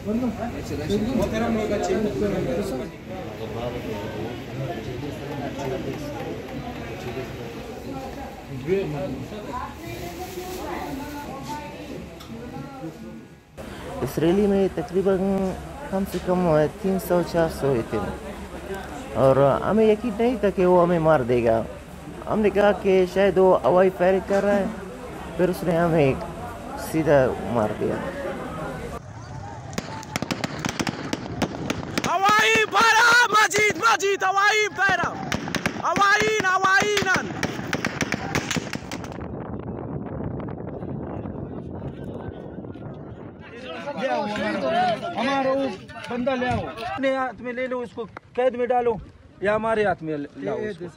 इस रैली में तकरीबन कम से कम 300-400 थे और हमें यकीन नहीं था कि वो हमें मार देगा। हमने कहा कि शायद वो हवाई फायरिंग कर रहा है, फिर उसने हमें सीधा मार दिया। हवाई फायरिंग मजीद मजीद हवाई फायरिंग हवाई नन हमारा वो बंदा ले आओ, अपने हाथ में ले लो, उसको कैद में डालो या हमारे हाथ में लाओ इसको।